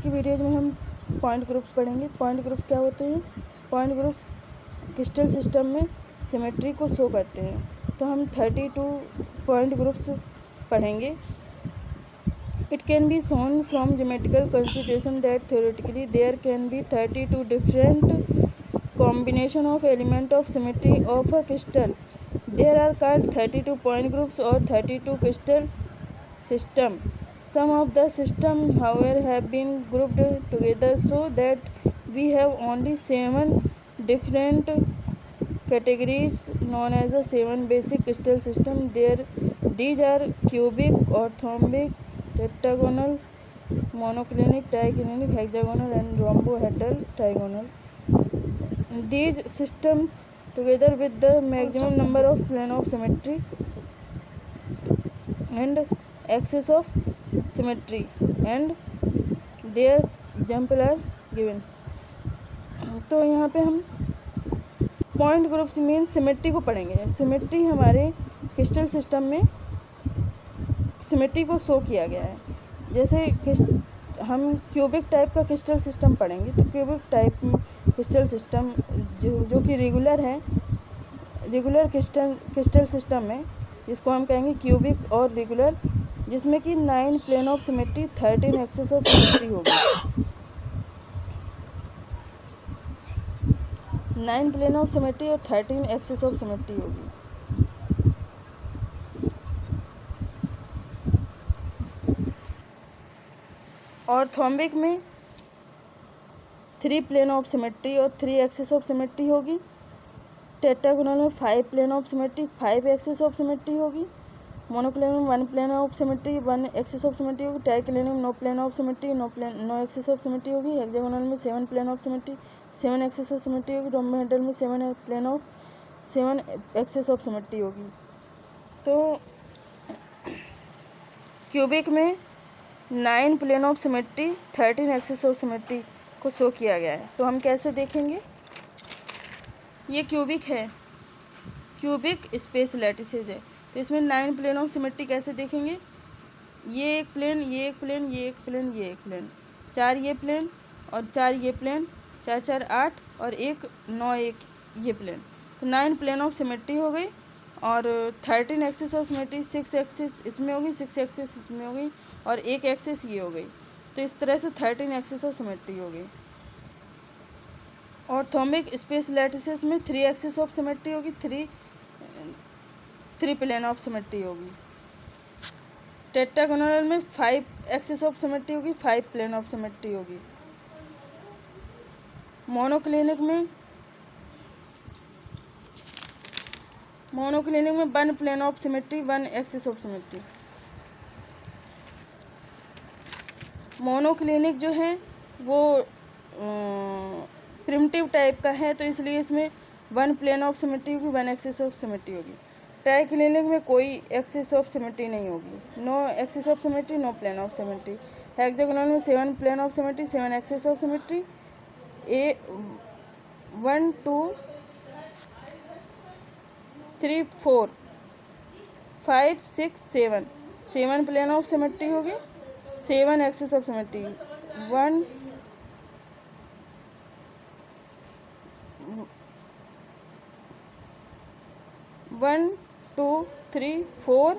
की वीडियोज़ में हम पॉइंट ग्रुप्स पढ़ेंगे। पॉइंट ग्रुप्स क्या होते हैं? पॉइंट ग्रुप्स क्रिस्टल सिस्टम में सिमेट्री को शो करते हैं। तो हम 32 पॉइंट ग्रुप्स पढ़ेंगे। It can be shown from geometrical consideration that theoretically there can be 32 different combination of element of symmetry of a crystal. There are called 32 point groups or 32 crystal system. Some of the system, however, have been grouped together so that we have only 7 different categories known as the 7 basic crystal system. These are cubic, orthombic, tetragonal, monoclinic, triclinic, hexagonal and rhombohedral trigonal. These systems together with the maximum number of plane of symmetry and axis of symmetry and their example are given. तो यहाँ पे हम point groups means symmetry को पढ़ेंगे। Symmetry हमारे crystal system में symmetry को show किया गया है। जैसे हम क्यूबिक टाइप का क्रिस्टल सिस्टम पढ़ेंगे तो क्यूबिक टाइप क्रिस्टल सिस्टम जो कि रेगुलर है, रेगुलर क्रिस्टल सिस्टम में जिसको हम कहेंगे क्यूबिक और रेगुलर, जिसमें कि 9 plane of symmetry 13 axis of symmetry होगी। 9 प्लेन ऑफ सिमेट्री और 13 एक्सिस ऑफ सिमेट्री होगी। ऑर्थोम्बिक में 3 प्लेन ऑफ सिमेट्री और 3 एक्सिस ऑफ सिमेट्री होगी। टेट्रागोनल में 5 plane of symmetry 5 axis of symmetry होगी। मोनोक्लिनिक में 1 plane of symmetry 1 axis of symmetry होगी। ट्राइक्लिनिक में 9 plane of symmetry 9 axis of symmetry होगी। हेक्सागोनल में 7 plane of symmetry 7 axis of symmetry होगी। Rhombohedral में 7 plane of 7 axis of symmetry होगी। तो क्यूबिक में 9 plane of symmetry 13 axis of symmetry को शो किया गया है। तो हम कैसे देखेंगे? ये क्यूबिक है, क्यूबिक स्पेस लैटिसेज है। तो इसमें 9 प्लेन ऑफ सिमेट्री कैसे देखेंगे? ये एक प्लेन, ये एक प्लेन, ये एक प्लेन, ये एक प्लेन, 4 ये प्लेन और 4 ये प्लेन, 4 4 8 और 1 9 1 ये प्लेन। तो 9 प्लेन ऑफ सिमेट्री हो गई और 13 एक्सिस ऑफ सिमेट्री 6 एक्सिस इसमें होगी, 6 एक्सिस इसमें होगी और 1 एक्सिस ये हो गई। तो इस तरह से 13 एक्सिस ऑफ सिमेट्री हो गई। ऑर्थोम्बिक स्पेस लैटिसेस में 3 एक्सिस ऑफ सिमेट्री होगी, 3 प्लेन ऑफ सिमेट्री होगी। टेट्रागोनल में 5 एक्सिस ऑफ सिमेट्री होगी, 5 प्लेन ऑफ सिमेट्री होगी। मोनोक्लिनिक में 1 plane of symmetry 1 axis of symmetry. Monoclinic जो है वो प्रिमिटिव टाइप का है, तो इसलिए इसमें 1 प्लेन ऑफ सिमेट्री होगी, 1 एक्सिस ऑफ सिमेट्री होगी। ट्राइक्लिनिक में कोई एक्सिस ऑफ सिमेट्री नहीं होगी, no axis of symmetry, no plane of symmetry. Hexagonal में 7 plane of symmetry 7 axis of symmetry. 1 2 3 4 5 6 7 plane of symmetry होगी, 7 एक्सिस ऑफ सिमेट्री। 1 2 3 4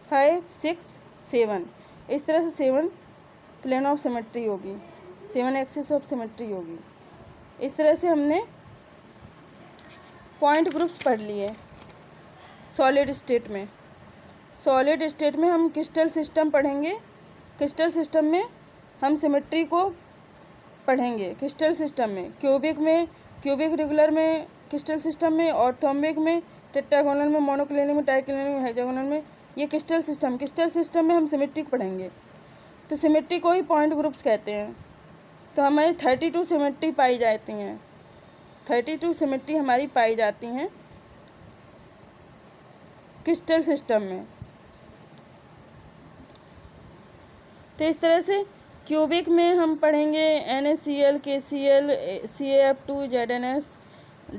5 6 7 इस तरह से 7 प्लेन ऑफ सिमेट्री होगी, 7 एक्सिस ऑफ सिमेट्री होगी। इस तरह से हमने पॉइंट ग्रुप्स पढ़ लिए। सॉलिड स्टेट में हम क्रिस्टल सिस्टम पढ़ेंगे। क्रिस्टल सिस्टम में हम सिमेट्री को पढ़ेंगे। क्रिस्टल सिस्टम में क्यूबिक रेगुलर में क्रिस्टल सिस्टम में, ऑर्थोम्बिक में, टेट्रागोनल में, मोनोक्लिनिक में, ट्राइक्लिनिक में, हेक्सागोनल में, ये क्रिस्टल सिस्टम में हम सिमेट्री को पढ़ेंगे। तो सिमेट्री को ही पॉइंट ग्रुप्स कहते हैं। तो हमारी 32 सिमेट्री पाई जाती हैं, 32 सिमेट्री हमारी पाई जाती हैं क्रिस्टल सिस्टम में। तो इस तरह से क्यूबिक में हम पढ़ेंगे NaCl, KCl, CaF2, ZnS,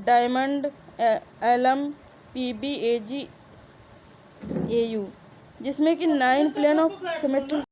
diamond, alum, PBAG AU, जिसमें कि 9 प्लेन ऑफ सिमेट्री